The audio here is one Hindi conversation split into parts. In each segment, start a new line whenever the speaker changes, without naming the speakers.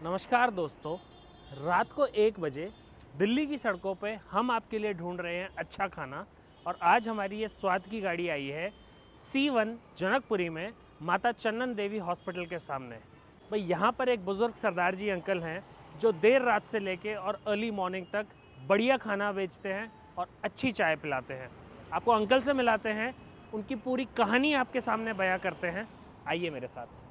नमस्कार दोस्तों, रात को 1 बजे दिल्ली की सड़कों पे हम आपके लिए ढूंढ रहे हैं अच्छा खाना। और आज हमारी ये स्वाद की गाड़ी आई है C1 जनकपुरी में माता चन्नन देवी हॉस्पिटल के सामने। भाई यहाँ पर एक बुज़ुर्ग सरदार जी अंकल हैं जो देर रात से लेके और अर्ली मॉर्निंग तक बढ़िया खाना बेचते हैं और अच्छी चाय पिलाते हैं। आपको अंकल से मिलाते हैं, उनकी पूरी कहानी आपके सामने बयां करते हैं। आइए मेरे साथ।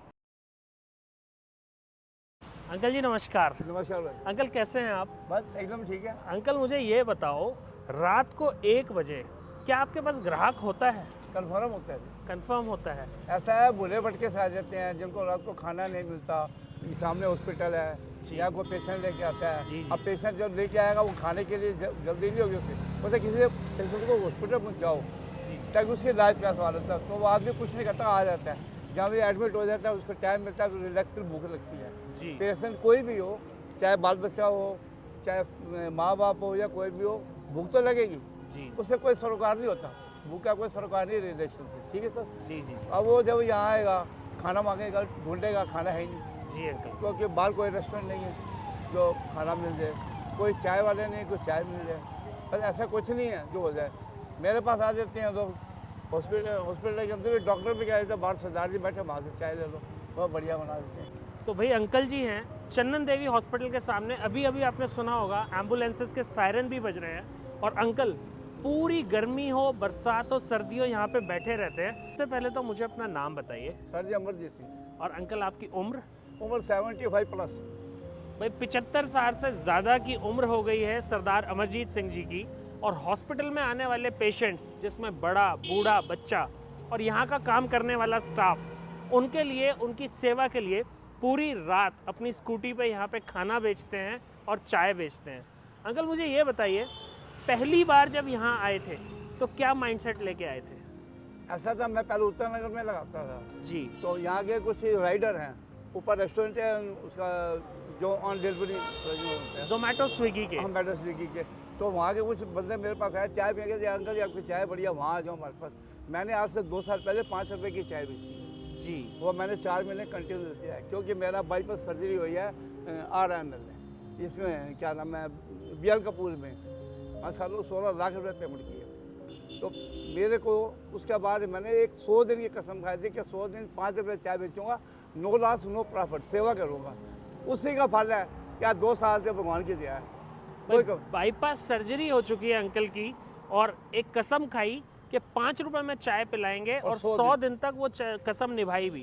अंकल जी नमस्कार।
नमस्कार भाई।
अंकल कैसे हैं आप?
बस एकदम ठीक है।
अंकल मुझे ये बताओ, रात को 1 बजे क्या आपके पास ग्राहक होता है?
कन्फर्म होता है।
कंफर्म होता है।
ऐसा है, बूढ़े भटके से आ जाते हैं जिनको रात को खाना नहीं मिलता। ये सामने हॉस्पिटल है
जी।
या कोई पेशेंट लेके आता है।
जी, जी।
अब पेशेंट जब लेके आएगा वो खाने के लिए जल्दी नहीं होगी उसकी, उसे किसी पेशेंट को हॉस्पिटल पहुँचाओ
जी जी
ताकि उसकी इलाज का सवाल होता है। तो वो आदमी कुछ नहीं करता, आ जाता है। जहाँ भी एडमिट हो जाता है उसको टाइम मिलता है तो रिलैक्स, फिर भूख लगती है।
जी
पेशेंट कोई भी हो, चाहे बाल बच्चा हो, चाहे माँ बाप हो या कोई भी हो, भूख तो लगेगी।
जी
उससे कोई सरोकार नहीं होता, भूख का कोई सरोकार नहीं रिलेशन से। ठीक है सर।
जी जी जी
अब वो जब यहाँ आएगा खाना मांगेगा, ढूंढेगा, खाना है ही नहीं,
जी अंकल।
क्योंकि बाहर कोई रेस्टोरेंट नहीं है जो खाना मिल जाए, कोई चाय वाले नहीं, कोई चाय मिल जाए। बस ऐसा कुछ नहीं है जो हो जाए। मेरे पास आ जाते हैं लोग, हॉस्पिटल के अंदर भी डॉक्टर भी कह देते हैं बाहर सरदार जी बैठे, वहाँ से चाय ले लो, बहुत बढ़िया बना देते हैं।
तो भाई अंकल जी हैं चन्नन देवी हॉस्पिटल के सामने। अभी अभी आपने सुना होगा एम्बुलेंसेस के सायरन भी बज रहे हैं और अंकल पूरी गर्मी हो, बरसात हो, सर्दी हो, यहाँ पे बैठे रहते हैं। सबसे पहले तो मुझे अपना नाम बताइए।
सर जी अमरजीत सिंह।
और अंकल आपकी उम्र?
उम्र 75 प्लस।
भाई 75 साल से ज़्यादा की उम्र हो गई है सरदार अमरजीत सिंह जी की। और हॉस्पिटल में आने वाले पेशेंट्स, जिसमें बड़ा बूढ़ा बच्चा और यहाँ का काम करने वाला स्टाफ, उनके लिए, उनकी सेवा के लिए पूरी रात अपनी स्कूटी पे यहाँ पे खाना बेचते हैं और चाय बेचते हैं। अंकल मुझे ये बताइए, पहली बार जब यहाँ आए थे तो क्या माइंडसेट लेके आए थे?
ऐसा था, मैं पहले उत्तर नगर में लगाता था।
जी
तो यहाँ के कुछ राइडर हैं, ऊपर रेस्टोरेंट है उसका जो ऑन डिलीवरी होते हैं,
जोमेटो स्विगी के।
हम बैठे स्विगी के। तो वहाँ के कुछ बंदे मेरे पास आए, चाय पी के, अंकल जी आपकी चाय बढ़िया, वहाँ आ जाओ हमारे पास। मैंने आज से 2 साल पहले 5 रुपये की चाय बेची है
जी।
वो मैंने 4 महीने कंटिन्यू किया है, क्योंकि मेरा बाईपास सर्जरी हुई है RNL में, इसमें क्या नाम है, BL कपूर में। 5 सालों 16 लाख रुपये पेमेंट किए। तो मेरे को उसके बाद मैंने एक 100 दिन की कसम खाई थी कि 100 दिन 5 रुपये चाय बेचूंगा, नो लॉस नो प्रॉफिट, सेवा करूँगा। उसी का फल है क्या 2 साल से भगवान की दिया है।
बाईपास सर्जरी हो चुकी है अंकल की और एक कसम खाई कि 5 रुपए में चाय पिलाएंगे और 100 दिन तक वो कसम निभाई भी।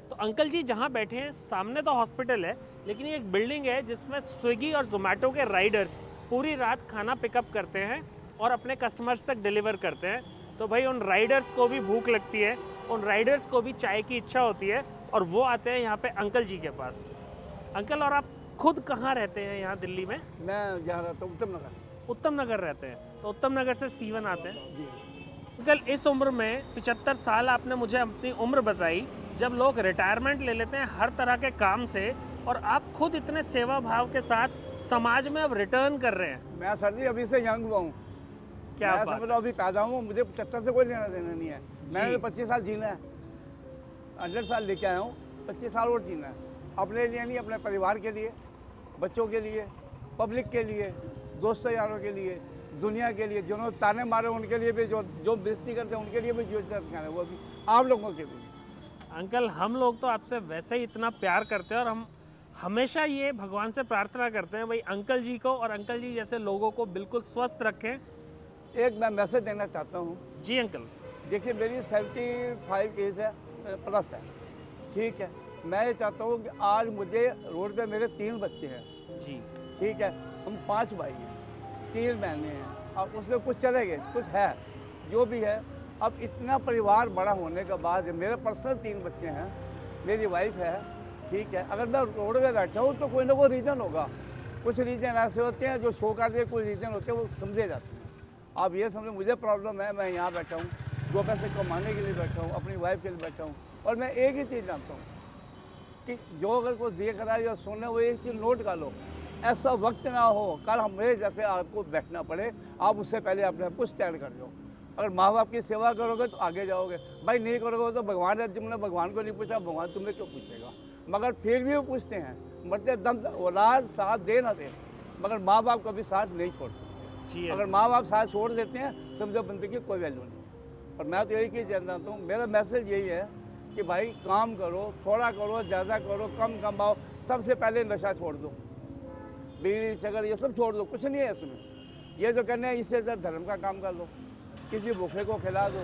तो अंकल जी जहाँ बैठे हैं सामने तो हॉस्पिटल है, लेकिन ये एक बिल्डिंग है जिसमें स्विगी और जोमेटो के राइडर्स पूरी रात खाना पिकअप करते हैं और अपने कस्टमर्स तक डिलीवर करते हैं। तो भाई उन राइडर्स को भी भूख लगती है, उन राइडर्स को भी चाय की इच्छा होती है और वो आते हैं यहाँ पे अंकल जी के पास। अंकल और आप खुद कहाँ रहते हैं यहाँ दिल्ली में?
मैं जहाँ रहता हूँ उत्तम नगर।
उत्तम नगर रहते हैं, तो उत्तम नगर से C1 आते हैं
जी।
अंकल। इस उम्र में 75 साल आपने मुझे अपनी उम्र बताई, जब लोग रिटायरमेंट ले लेते हैं हर तरह के काम से, और आप खुद इतने सेवा भाव के साथ समाज में अब रिटर्न कर रहे हैं।
मैं सर जी अभी से यंग हुआ हूँ।
क्या
मैं
बात?
समझ लो अभी पैदा हूँ, मुझे 75 से कोई लेना देना नहीं है। मैंने तो 25 साल जीना है, 100 साल लेके आया हूँ, 25 साल और जीना है। अपने लिए नहीं, अपने परिवार के लिए, बच्चों के लिए, पब्लिक के लिए, दोस्तों यारों के लिए, दुनिया के लिए, जिन्होंने ताने मारे उनके लिए भी, जो बेइज्जती करते हैं उनके लिए भी, जो है वो भी, आप लोगों के भी।
अंकल हम लोग तो आपसे वैसे ही इतना प्यार करते हैं और हम हमेशा ये भगवान से प्रार्थना करते हैं भाई अंकल जी को और अंकल जी जैसे लोगों को बिल्कुल स्वस्थ रखें।
एक मैं मैसेज देना चाहता हूँ।
जी अंकल।
देखिए मेरी 75 एज है, प्लस है, ठीक है। मैं ये चाहता हूँ कि आज मुझे रोड पे मेरे 3 बच्चे हैं
जी
ठीक है, हम 5 भाई हैं, 3 बहनें हैं, अब उसमें कुछ चले गए, कुछ है, जो भी है। अब इतना परिवार बड़ा होने के बाद मेरे पर्सनल 3 बच्चे हैं, मेरी वाइफ है, ठीक है। अगर मैं रोड पे बैठा हूँ तो कोई ना कोई रीज़न होगा। कुछ रीज़न ऐसे होते हैं जो शो करते हैं, कुछ रीज़न होते हैं वो समझे जाते हैं। आप ये समझो मुझे प्रॉब्लम है, मैं यहाँ बैठा हूँ, 2 पैसे कमाने के लिए बैठा हूँ, अपनी वाइफ के लिए बैठा हूँ। और मैं एक ही चीज़ जानता हूँ कि जो अगर कोई देख रहा है या सुन रहा है वो एक चीज़ नोट कर लो, ऐसा वक्त ना हो कल हमें जैसे आपको बैठना पड़े, आप उससे पहले अपने आप को स्टैंड कर दो। अगर माँ बाप की सेवा करोगे तो आगे जाओगे, भाई नहीं करोगे तो भगवान है, तुमने भगवान को नहीं पूछा, भगवान तुम्हें क्यों पूछेगा। मगर फिर भी वो पूछते हैं मरते दम औलाद साथ दे ना दे, मगर माँ बाप कभी साथ नहीं छोड़ सकते।
जी
अगर माँ बाप साथ छोड़ देते हैं, समझो बंदे की कोई वैल्यू नहीं है। और मैं तो यही चीज़ जानता हूँ, मेरा मैसेज यही है कि भाई काम करो, थोड़ा करो, ज़्यादा करो, कम कमाओ, सबसे पहले नशा छोड़ दो, बीड़ी सिगरेट ये सब छोड़ दो, कुछ नहीं है इसमें। ये जो करने हैं इससे धर्म का काम कर लो, किसी भूखे को खिला दो,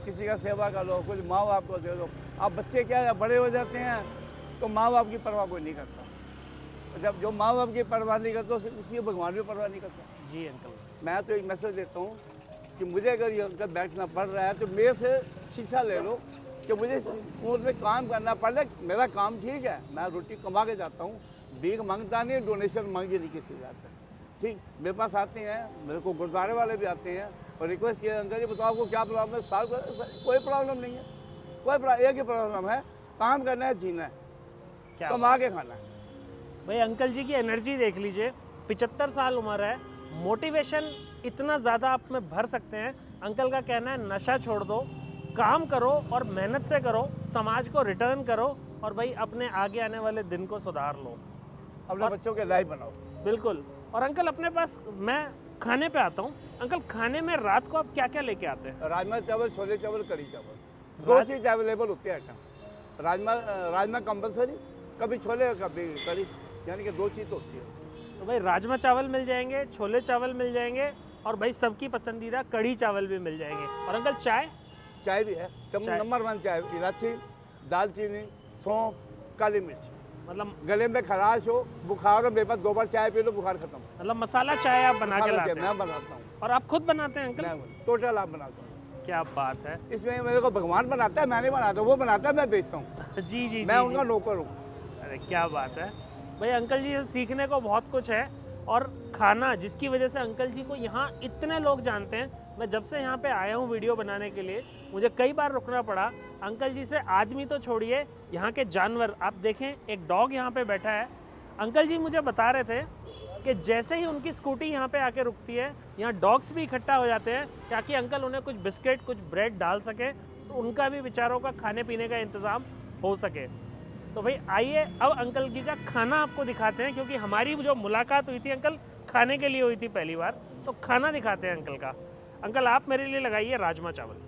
किसी का सेवा कर लो, कुछ माँ बाप को दे दो। अब बच्चे क्या है, बड़े हो जाते हैं तो माँ बाप की परवाह कोई नहीं करता। जब जो माँ बाप की परवाह नहीं करता उसकी भगवान भी परवाह नहीं करता।
जी अंकल।
मैं तो एक मैसेज देता हूँ कि मुझे अगर ये अंकल बैठना पड़ रहा है तो मेरे से शिक्षा ले लो कि मुझे उसमें काम करना पड़े। मेरा काम ठीक है, मैं रोटी कमा के जाता हूँ, भीख मांगता नहीं, डोनेशन मांगे नहीं किसी जाता। ठीक, मेरे पास आते हैं, मेरे को गुरुद्वारे वाले भी आते हैं और रिक्वेस्ट किया, अंकल जी बताओ आपको क्या प्रॉब्लम है। साल कोई प्रॉब्लम नहीं है, एक ही प्रॉब्लम है, काम करना है, जीना है,
क्या
कमा के खाना है।
भाई अंकल जी की एनर्जी देख लीजिए, 75 साल उम्र है, मोटिवेशन इतना ज़्यादा आप में भर सकते हैं। अंकल का कहना है नशा छोड़ दो, काम करो और मेहनत से करो, समाज को रिटर्न करो और भाई अपने आगे आने वाले दिन को सुधार लो,
अपने बच्चों के लाइफ बनाओ।
बिल्कुल। और अंकल अपने पास, मैं खाने पे आता हूँ, अंकल खाने में रात को आप क्या क्या लेके आते हैं?
राजमा चावल, छोले चावल, कढ़ी चावल, दो चीज़ अवेलेबल होती है आइटम। राजमा कंपलसरी, कभी छोले कभी कढ़ी, यानी कि दो चीज़ होती है।
तो भाई राजमा चावल मिल जाएंगे, छोले चावल मिल जाएंगे और भाई सबकी पसंदीदा कढ़ी चावल भी मिल जाएंगे। और अंकल
चाय भी है, नंबर 1 चाय, इलायची, दालचीनी, सौंफ, काली मिर्च।
मतलब
गले में खराश हो, बुखार हो, मेरे पास 2 बार चाय पी लो, बुखार खत्म।
मतलब मसाला चाय आप बना के लाते हैं?
मैं बनाता हूँ।
और आप खुद बनाते हैं अंकल?
मैं टोटल आप बनाता हूँ।
क्या बात है।
इसमें मेरे को भगवान बनाता है, मैं नहीं बनाता, वो बनाता है, मैं बेचता हूँ।
जी जी,
मैं उनका नौकर हूँ।
अरे क्या बात है भाई, अंकल जी से सीखने को बहुत कुछ है। और खाना जिसकी वजह से अंकल जी को यहाँ इतने लोग जानते हैं। मैं जब से यहाँ पे आया हूँ वीडियो बनाने के लिए, मुझे कई बार रुकना पड़ा। अंकल जी से आदमी तो छोड़िए, यहाँ के जानवर आप देखें, एक डॉग यहाँ पे बैठा है। अंकल जी मुझे बता रहे थे कि जैसे ही उनकी स्कूटी यहाँ पे आके रुकती है, यहाँ डॉग्स भी इकट्ठा हो जाते हैं ताकि अंकल उन्हें कुछ बिस्किट, कुछ ब्रेड डाल सके, तो उनका भी बेचारों का खाने पीने का इंतज़ाम हो सके। तो भाई आइए अब अंकल जी का खाना आपको दिखाते हैं, क्योंकि हमारी जो मुलाकात हुई थी अंकल खाने के लिए हुई थी पहली बार, तो खाना दिखाते हैं अंकल का। अंकल आप मेरे लिए लगाइए राजमा चावल।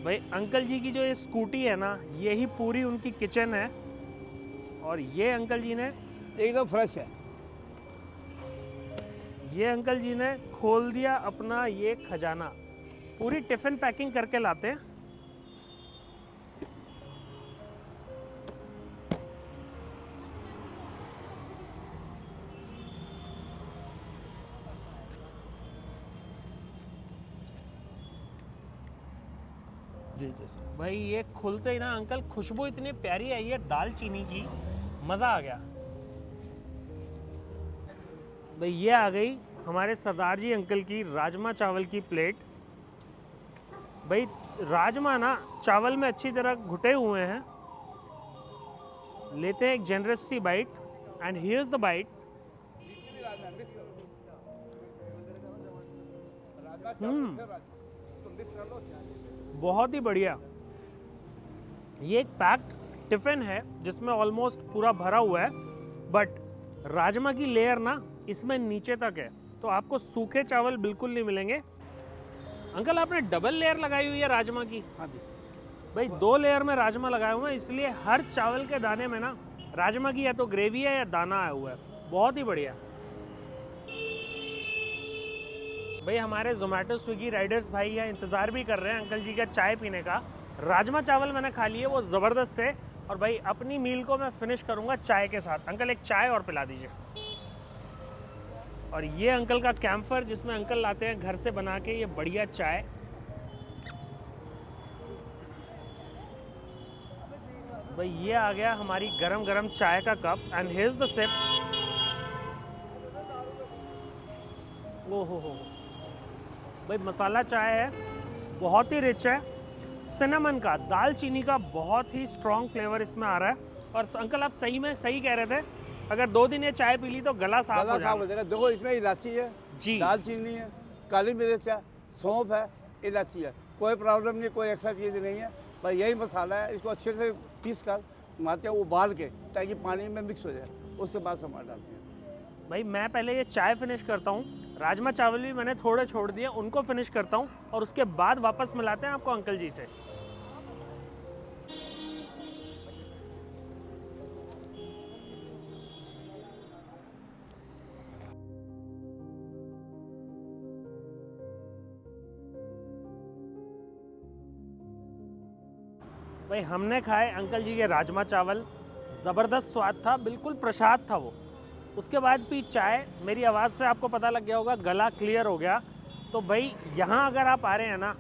भाई अंकल जी की जो ये स्कूटी है ना, यही पूरी उनकी किचन है। और ये अंकल जी ने
एकदम फ्रेश है।
ये अंकल जी ने खोल दिया अपना ये खजाना, पूरी टिफिन पैकिंग करके लाते हैं। भाई ये खुलते ही ना अंकल खुशबू इतनी प्यारी आई है दालचीनी की, मज़ा आ गया। भाई ये आ गई हमारे सरदार जी अंकल की राजमा चावल की प्लेट। भाई राजमा ना चावल में अच्छी तरह घुटे हुए हैं। लेते हैं एक generous sea bite and here's the bite. बहुत ही बढ़िया। ये एक पैक्ड टिफिन है जिसमें ऑलमोस्ट पूरा भरा हुआ है, बट राजमा की लेयर ना इसमें नीचे तक है, तो आपको सूखे चावल बिल्कुल नहीं मिलेंगे। अंकल आपने डबल लेयर लगाई हुई है राजमा की?
हाँ जी
भाई 2 लेयर में राजमा लगाए हुए हैं, इसलिए हर चावल के दाने में ना राजमा की या तो ग्रेवी है या दाना आया हुआ है। बहुत ही बढ़िया। भाई हमारे जोमेटो स्विगी राइडर्स भाई यहाँ इंतज़ार भी कर रहे हैं अंकल जी का चाय पीने का। राजमा चावल मैंने खा लिए, वो ज़बरदस्त थे। और भाई अपनी मील को मैं फिनिश करूँगा चाय के साथ। अंकल एक चाय और पिला दीजिए। और ये अंकल का कैंपर जिसमें अंकल लाते हैं घर से बना के ये बढ़िया चाय। भाई ये आ गया हमारी गरम गरम चाय का cup and here's the sip. ओहो हो भाई मसाला चाय है, बहुत ही रिच है। सिनेमन का, दालचीनी का बहुत ही स्ट्रॉन्ग फ्लेवर इसमें आ रहा है। और अंकल आप सही में सही कह रहे थे, अगर 2 दिन ये चाय पी ली तो गला साफ हो जाएगा।
देखो इसमें इलायची है
जी,
दालचीनी है, काली मिर्च है, सौंफ है, इलायची है, कोई प्रॉब्लम नहीं, कोई एक्स्ट्रा चीज़ नहीं है। भाई यही मसाला है, इसको अच्छे से पीस कर मारते हैं उबाल के, ताकि पानी में मिक्स हो जाए, उसके बाद टमाटर डालते हैं।
भाई मैं पहले ये चाय फिनिश करता हूँ, राजमा चावल भी मैंने थोड़े छोड़ दिए, उनको फिनिश करता हूँ और उसके बाद वापस मिलाते हैं आपको अंकल जी से। भाई हमने खाए अंकल जी के राजमा चावल, ज़बरदस्त स्वाद था, बिल्कुल प्रसाद था वो। उसके बाद पी चाय, मेरी आवाज़ से आपको पता लग गया होगा गला क्लियर हो गया। तो भाई यहाँ अगर आप आ रहे हैं ना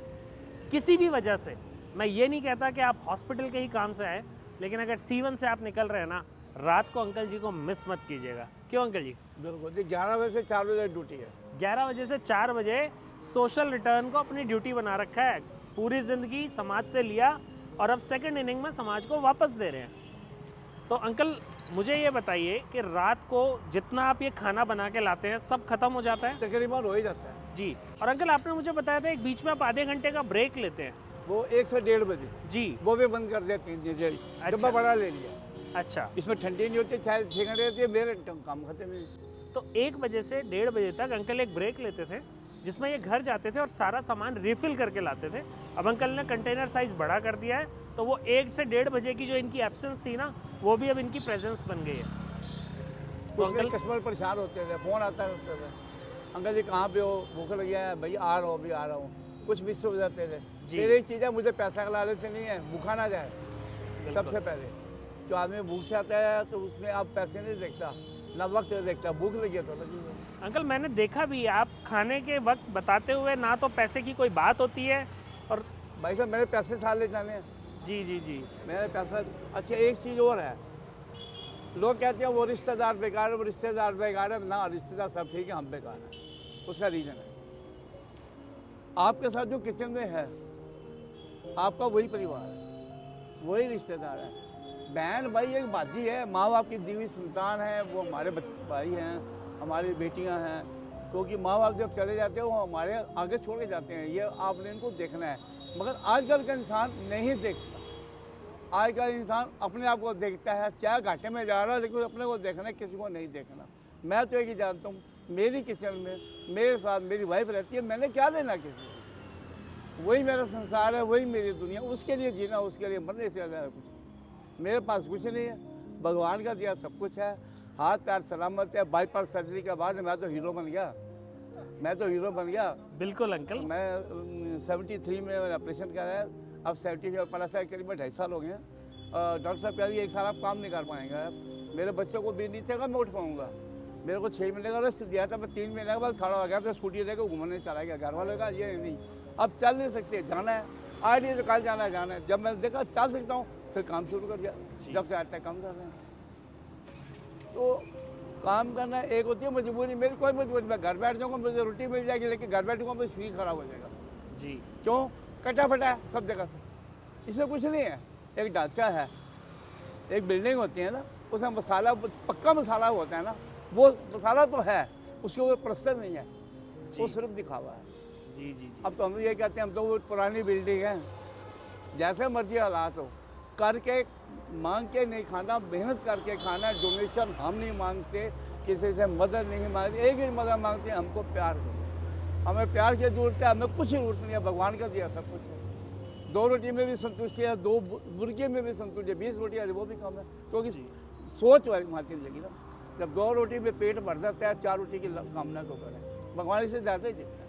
किसी भी वजह से, मैं ये नहीं कहता कि आप हॉस्पिटल के ही काम से आए, लेकिन अगर C1 से आप निकल रहे हैं ना, रात को अंकल जी को मिस मत कीजिएगा। क्यों अंकल जी?
बिल्कुल जी, 11 बजे से 4 बजे ड्यूटी है।
11 बजे से 4 बजे सोशल रिटर्न को अपनी ड्यूटी बना रखा है। पूरी ज़िंदगी समाज से लिया और अब सेकंड इनिंग में समाज को वापस दे रहे हैं। तो अंकल मुझे ये बताइए कि रात को जितना आप ये खाना बना के लाते हैं सब खत्म हो जाता है?
तकरीबन हो ही जाता है
जी। और अंकल आपने मुझे बताया था एक बीच में आप आधे घंटे का ब्रेक लेते हैं?
वो 1 से 1:30 बजे
जी।
वो भी बंद कर देते हैं, जैसे
अच्छा।
डब्बा बड़ा ले लिया।
अच्छा।
इसमें ठंडी नहीं होती, चाहे 6 घंटे रहती है, मेरे काम खत्म नहीं।
तो 1 बजे से 1:30 बजे तक अंकल एक ब्रेक लेते थे जिसमें ये घर जाते थे और सारा सामान रिफिल करके लाते थे। अब अंकल ने कंटेनर साइज बड़ा कर दिया है, तो वो 1 से 1:30 बजे की जो इनकी एब्सेंस थी ना, वो भी अब इनकी प्रेजेंस बन गई है। तो
उसमें
अंकल
कस्टमर परेशान होते थे, फ़ोन आता रहता था, अंकल जी कहाँ पे हो, भूख लगी है, भाई आ रहा हूँ, अभी आ रहा हूँ। कुछ मिस हो जाते थे।
जी।
मेरी एक चीज़ है, मुझे पैसा का लालच नहीं है, भूखा ना जाए सबसे पहले। जो आदमी भूख से आता है तो उसमें आप पैसे नहीं देखता, ना वक्त देखता, भूख लगी है तो लगी है।
अंकल मैंने देखा भी आप खाने के वक्त बताते हुए ना तो पैसे की कोई बात होती है और
भाई साहब मेरे पैसे साल ले जाने हैं,
जी जी जी।
मेरे पैसा। अच्छा एक चीज़ और है, लोग कहते हैं वो रिश्तेदार बेकार है, वो रिश्तेदार बेकार है। ना, रिश्तेदार सब ठीक है, हम बेकार हैं। उसका रीज़न है आपके साथ जो किचन में है, आपका वही परिवार है, वही रिश्तेदार है। बहन भाई एक बाजी है, माँ बाप की दी हुई संतान है, वो हमारे भाई हैं, हमारी बेटियां हैं। क्योंकि माँ बाप जब चले जाते हैं वो हमारे आगे छोड़ के जाते हैं, ये आपने इनको देखना है। मगर आजकल का इंसान नहीं देखता, आजकल इंसान अपने आप को देखता है, क्या घाटे में जा रहा है, लेकिन अपने को देखना है, किसी को नहीं देखना। मैं तो एक ही जानता हूँ, मेरी किचन में मेरे साथ मेरी वाइफ रहती है, मैंने क्या लेना किसी से। वही मेरा संसार है, वही मेरी दुनिया, उसके लिए जीना, उसके लिए मरने से ज़्यादा कुछ मेरे पास कुछ नहीं है। भगवान का दिया सब कुछ है, हाथ पैर सलामत है। बाईपास सर्जरी के बाद मैं तो हीरो बन गया, मैं तो हीरो बन गया।
बिल्कुल अंकल।
मैं 73 में मैंने ऑपरेशन कराया, अब 70 प्लस है, करीब 2.5 साल हो गए हैं। डॉक्टर साहब कह रही 1 साल आप काम नहीं कर पाएंगे। मेरे बच्चों को भी नहीं थे मैं उठ पाऊँगा। मेरे को 6 महीने का रेस्ट दिया था, मैं 3 महीने के बाद खड़ा हो गया, तो स्कूटी लेकर घूमने चला गया। घर वालों का ये नहीं, अब चल नहीं सकते, जाना है, आज नहीं तो कल जाना है। जब मैंने देखा चल सकता हूँ, फिर काम शुरू कर दिया। जब से आज तक काम कर रहे हैं। तो काम करना एक होती है मजबूरी, मेरी कोई मजबूरी, मैं घर बैठ जाऊँगा, मुझे रोटी मिल जाएगी, लेकिन घर बैठूँगा मेरा शरीर खराब हो जाएगा
जी।
क्यों? कटा फटा है सब जगह से, इसमें कुछ नहीं है। एक ढांचा है, एक बिल्डिंग होती है ना, उसमें मसाला पक्का मसाला होता है ना, वो मसाला तो है, उसके ऊपर प्लस्तर नहीं है, वो सिर्फ दिखावा है।
जी जी जी।
अब तो हम ये कहते हैं हम तो वो पुरानी बिल्डिंग है, जैसे मर्जी हालात हो, करके मांग के नहीं खाना, मेहनत करके खाना। डोनेशन हम नहीं मांगते, किसी से मदद नहीं मांगते, एक ही मदद मांगते हैं, हमको प्यार करो। हमें प्यार की जरूरत है, हमें कुछ जरूरत नहीं है, भगवान का दिया सब कुछ है। 2 रोटी में भी संतुष्टि है, 2 बुर्के में भी संतुष्टि है, 20 रोटी है वो भी कम है। क्योंकि सोच हमारी लगी ना, जब 2 रोटी में पेट भर जाता है, 4 रोटी की कामना को करें, भगवान इसे ज़्यादा ही देता है।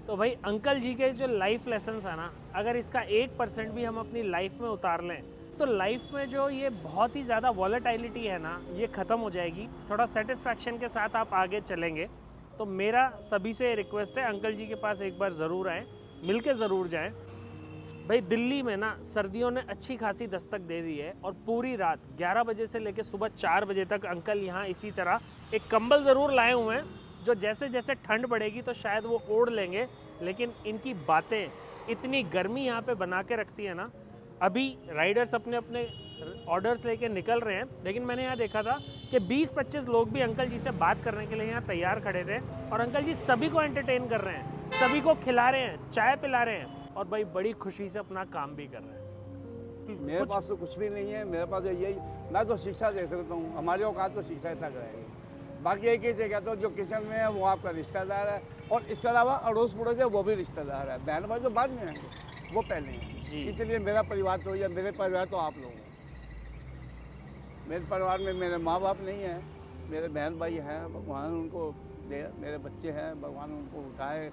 तो भाई अंकल जी के जो लाइफ लेसन्स है ना, अगर इसका 1% भी हम अपनी लाइफ में उतार लें तो लाइफ में जो ये बहुत ही ज़्यादा वॉलेटिलिटी है ना, ये ख़त्म हो जाएगी। थोड़ा सेटिस्फैक्शन के साथ आप आगे चलेंगे। तो मेरा सभी से रिक्वेस्ट है, अंकल जी के पास एक बार ज़रूर आएँ, मिल के ज़रूर जाएँ। भाई दिल्ली में ना सर्दियों ने अच्छी खासी दस्तक दे दी है और पूरी रात 11 बजे से लेकर सुबह 4 बजे तक अंकल यहाँ इसी तरह एक कंबल ज़रूर लाए हुए हैं, जो जैसे जैसे ठंड बढ़ेगी तो शायद वो ओढ़ लेंगे, लेकिन इनकी बातें इतनी गर्मी यहाँ पे बना के रखती है ना। अभी राइडर्स अपने अपने ऑर्डर्स लेके निकल रहे हैं, लेकिन मैंने यहाँ देखा था कि 20-25 लोग भी अंकल जी से बात करने के लिए यहाँ तैयार खड़े थे और अंकल जी सभी को एंटरटेन कर रहे हैं, सभी को खिला रहे हैं, चाय पिला रहे हैं। और भाई बड़ी खुशी से अपना काम भी कर रहे हैं।
मेरे पास तो कुछ भी नहीं है, मेरे पास तो यही, मैं तो शिक्षा दे सकता हूँ, हमारे औकात तो शिक्षा तक रहेगी। बाकी एक ही जगह तो जो किचन में है वो आपका रिश्तेदार है, और इसके अलावा अड़ोस पड़ोस है वो भी रिश्तेदार है, बहन भाई तो बाद में आएंगे, वो पहले हैं।
जी।
इसलिए मेरा परिवार तो, या मेरे परिवार तो आप लोग हैं। मेरे परिवार में मेरे माँ बाप नहीं हैं, मेरे बहन भाई हैं, भगवान उनको दे, मेरे बच्चे हैं, भगवान उनको उठाए,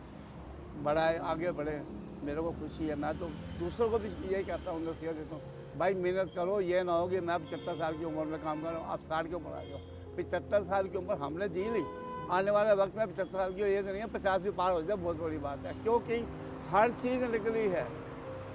बढ़ाए, आगे बढ़े, मेरे को खुशी है। मैं तो दूसरों को भी यही कहता हूँ, नसीहत देता हूँ, भाई मेहनत करो, ये ना हो कि मैं 75 साल की उम्र में काम कर रहा हूँ, आप 60 की उम्र आ जाओ। 75 साल की उम्र हमने जी ली, आने वाले वक्त में 75 साल की एज नहीं है, 50 भी पार हो जाए, बहुत बड़ी बात है। क्योंकि हर चीज़ नकली है,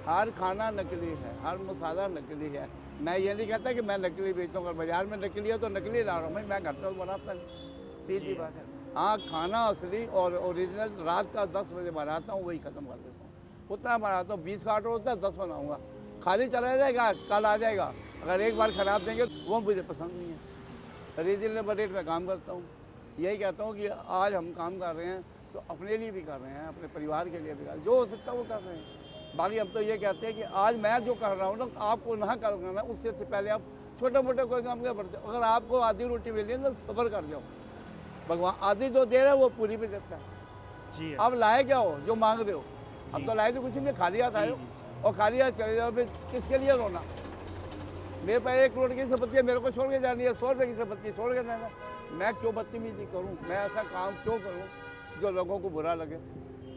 हर खाना नकली है, हर मसाला नकली है। मैं ये नहीं कहता कि मैं नकली बेचता हूँ, अगर बाजार में नकली है तो नकली ला रहा हूँ, भाई मैं घर पर बनाता नहीं, सीधी बात है। हाँ, खाना असली और ओरिजिनल रात का 10 बजे बनाता हूँ, वही ख़त्म कर देता हूँ, उतना बनाता हूँ। 20 का ऑर्डर होता है, 10 बनाऊँगा, खाली चला जाएगा, कल आ जाएगा। अगर एक बार ख़राब देंगे वो मुझे पसंद नहीं है। रीजनेबल रेट में काम करता हूँ, यही कहता हूँ कि आज हम काम कर रहे हैं तो अपने लिए भी कर रहे हैं, अपने परिवार के लिए भी कर रहे हैं, जो हो सकता है वो कर रहे हैं। बाकी हम तो ये कहते हैं कि आज मैं जो कर रहा हूँ ना, आपको ना करना, उससे पहले आप छोटे मोटे कोई काम क्या बढ़ते। अगर आपको आधी रोटी मिली है ना, सब्र कर जाओ, भगवान आधी जो दे रहा है वो पूरी भी देता है।
जी।
अब लाए क्या हो जो मांग रहे हो, अब तो लाए तो कुछ नहीं, खाली हाथ आए हो और खाली हाथ चले जाओ, फिर किसके लिए रोना। मेरे पास 1 करोड़ की संपत्ति है, मेरे को छोड़ के जानी है, 100 रुपये की संपत्ति छोड़ के जाना। मैं क्यों बदतमीजी करूँ, मैं ऐसा काम क्यों करूँ जो लोगों को बुरा लगे।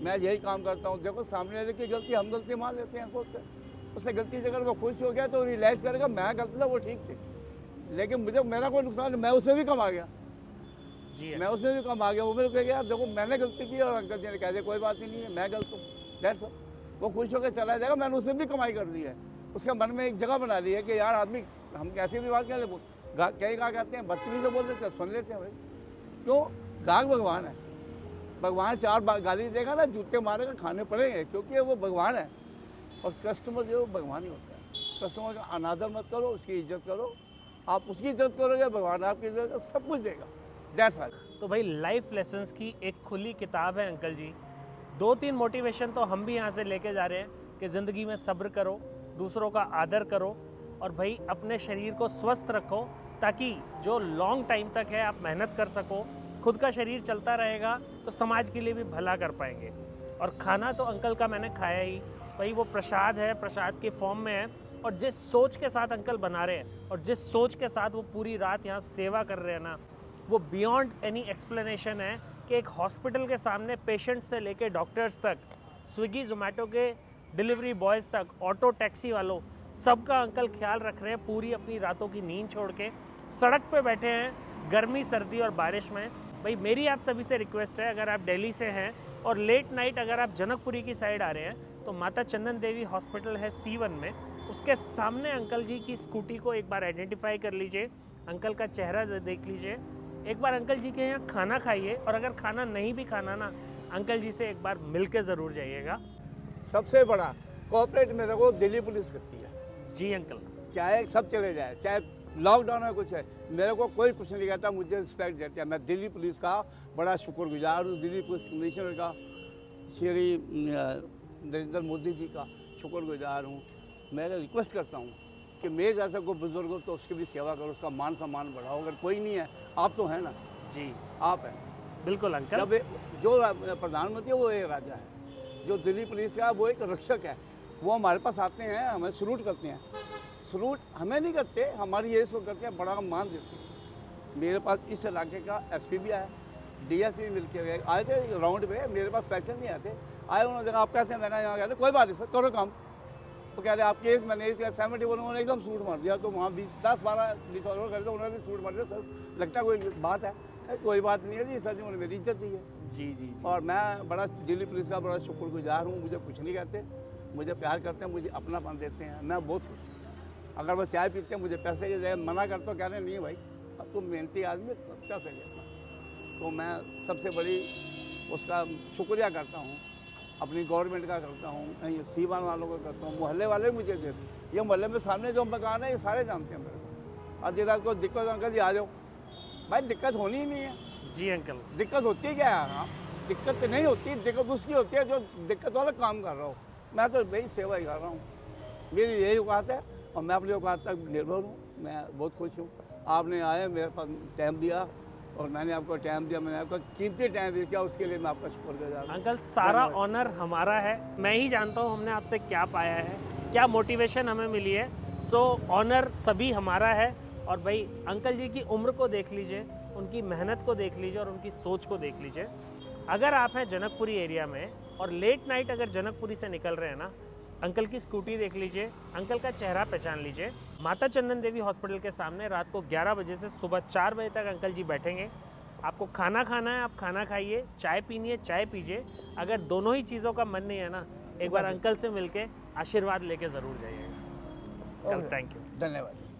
मैं यही काम करता हूँ। देखो सामने वाले की गलती, हम गलती मान लेते हैं, खुद से उससे गलती से अगर वो खुश हो गया तो रियलाइज़ करेगा मैं गलती था, वो ठीक थी, लेकिन मुझे मेरा कोई नुकसान, मैं उसमें भी कम आ गया।
जी।
मैं उसमें भी कम आ गया, वो मेरे को कह गया यार देखो मैंने गलती की और अंकल जी ने कह दिया कोई बात ही नहीं है, मैं गलत हूँ, दैट्स ऑल। वो खुश होकर चला जाएगा, मैंने उसमें भी कमाई कर दी है। उसके मन में एक जगह बना ली है कि यार आदमी, हम कैसी भी बात करें, कई कहा कहते हैं बदतमीजी से बोल देते हैं, सुन लेते हैं भाई। क्यों, गाहक भगवान है, भगवान 4 गाली देगा ना, जूते मारेगा, खाने पड़ेंगे, क्योंकि वो भगवान है। और कस्टमर जो भगवान ही होता है। कस्टमर का अनादर मत करो, उसकी इज्जत करो। आप उसकी इज्जत करोगे, भगवान आपकी इज्जत करो, सब कुछ देगा, दैट्स ऑल।
तो भाई लाइफ लेसन्स की एक खुली किताब है अंकल जी। 2-3 मोटिवेशन तो हम भी यहाँ से लेके जा रहे हैं कि ज़िंदगी में सब्र करो, दूसरों का आदर करो, और भाई अपने शरीर को स्वस्थ रखो, ताकि जो लॉन्ग टाइम तक है आप मेहनत कर सको। खुद का शरीर चलता रहेगा तो समाज के लिए भी भला कर पाएंगे। और खाना तो अंकल का मैंने खाया ही, भाई वो प्रसाद है, प्रसाद के फॉर्म में है। और जिस सोच के साथ अंकल बना रहे हैं और जिस सोच के साथ वो पूरी रात यहाँ सेवा कर रहे हैं ना, वो बियॉन्ड एनी एक्सप्लेनेशन है कि एक हॉस्पिटल के सामने पेशेंट से लेके डॉक्टर्स तक, स्विगी जोमेटो के डिलीवरी बॉयज़ तक, ऑटो टैक्सी वालों, सबका अंकल ख्याल रख रहे हैं। पूरी अपनी रातों की नींद छोड़ के सड़क पे बैठे हैं, गर्मी सर्दी और बारिश में। भाई मेरी आप सभी से रिक्वेस्ट है, अगर आप दिल्ली से हैं और लेट नाइट अगर आप जनकपुरी की साइड आ रहे हैं तो माता चंदन देवी हॉस्पिटल है C1 में, उसके सामने अंकल जी की स्कूटी को एक बार आइडेंटिफाई कर लीजिए, अंकल का चेहरा देख लीजिए, एक बार अंकल जी के यहाँ खाना खाइए, और अगर खाना नहीं भी खाना ना, अंकल जी से एक बार मिल के ज़रूर जाइएगा।
सबसे बड़ा कोऑपरेट मेरे को दिल्ली पुलिस करती है।
जी अंकल।
चाहे सब चले जाए, चाहे लॉकडाउन में कुछ है, मेरे को कोई कुछ नहीं कहता, मुझे रिस्पेक्ट देते हैं। मैं दिल्ली पुलिस का बड़ा शुक्रगुजार हूँ, दिल्ली पुलिस कमिश्नर का, श्री नरेंद्र मोदी जी का शुक्रगुजार हूँ। मैं रिक्वेस्ट करता हूँ कि मेरे जैसा कोई बुजुर्ग हो तो उसकी भी सेवा करो, उसका मान सम्मान बढ़ाओ। अगर कोई नहीं है, आप तो हैं ना।
जी
आप हैं।
बिल्कुल अंकल।
जब जो प्रधानमंत्री है वो एक राजा है, जो दिल्ली पुलिस का वो एक रक्षक है। वो हमारे पास आते हैं, हमें सलूट करते हैं। सलूट हमें नहीं करते, हमारी ये इसको करते हैं, बड़ा मान देते हैं। मेरे पास इस इलाके का SP भी आया, DSP मिल के गए, आए थे राउंड पे, मेरे पास पैसे नहीं आते, आए, उन्होंने देखा आप कैसे लगा, यहाँ कहते कोई बात नहीं सर, करो काम। तो कह रहे आप केस मैंने इसका 70 बोलो, उन्होंने एकदम सूट मार दिया। तो वहाँ 10-12 और कर दिया, उन्होंने भी सूट मार दिया। सर लगता कोई बात है, कोई बात नहीं है जी, सर जी उन्होंने मेरी इज्जत दी है।
जी।
और मैं बड़ा दिल्ली पुलिस का बड़ा शुक्रगुजार हूँ। मुझे कुछ नहीं कहते, मुझे प्यार करते हैं, मुझे अपनापन देते हैं, मैं बहुत खुश हूँ। अगर वो चाय पीते हैं, मुझे पैसे की जगह मना करते हो, कह रहे नहीं भाई अब तुम मेहनती आदमी, पैसे लेना। तो मैं सबसे बड़ी उसका शुक्रिया करता हूँ, अपनी गवर्नमेंट का करता हूँ, ये C1 वालों का करता हूँ, मोहल्ले वाले भी मुझे देते। ये मोहल्ले में सामने जो मकान है ये सारे जानते हैं मेरे को। आधी रात को दिक्कत, अंकल जी आ जाओ, भाई दिक्कत होनी ही नहीं है।
जी अंकल।
दिक्कत होती क्या है? हाँ, दिक्कत तो नहीं होती, दिक्कत उसकी होती है जो दिक्कत वाला काम कर रहा हो। मैं तो भाई सेवा ही कर रहा हूँ, मेरी यही औकात है और मैं अपनी औकात तक निर्भर हूँ। मैं बहुत खुश हूँ, आपने आए मेरे पास टाइम दिया और मैंने आपको टाइम दिया, मैंने आपका कीमती टाइम दिया, उसके लिए मैं आपका शुक्रगुजार हूँ।
अंकल सारा ऑनर हमारा है, मैं ही जानता हूँ हमने आपसे क्या पाया है, क्या मोटिवेशन हमें मिली है। सो ऑनर सभी हमारा है। और भाई अंकल जी की उम्र को देख लीजिए, उनकी मेहनत को देख लीजिए और उनकी सोच को देख लीजिए। अगर आप हैं जनकपुरी एरिया में और लेट नाइट अगर जनकपुरी से निकल रहे हैं ना, अंकल की स्कूटी देख लीजिए, अंकल का चेहरा पहचान लीजिए। माता चंदन देवी हॉस्पिटल के सामने रात को 11 बजे से सुबह 4 बजे तक अंकल जी बैठेंगे। आपको खाना खाना है आप खाना खाइए, चाय पीनी है चाय पीजिए। अगर दोनों ही चीज़ों का मन नहीं है ना, एक बार अंकल से मिलके आशीर्वाद लेके ज़रूर जाइएगा। Thank you.
धन्यवाद।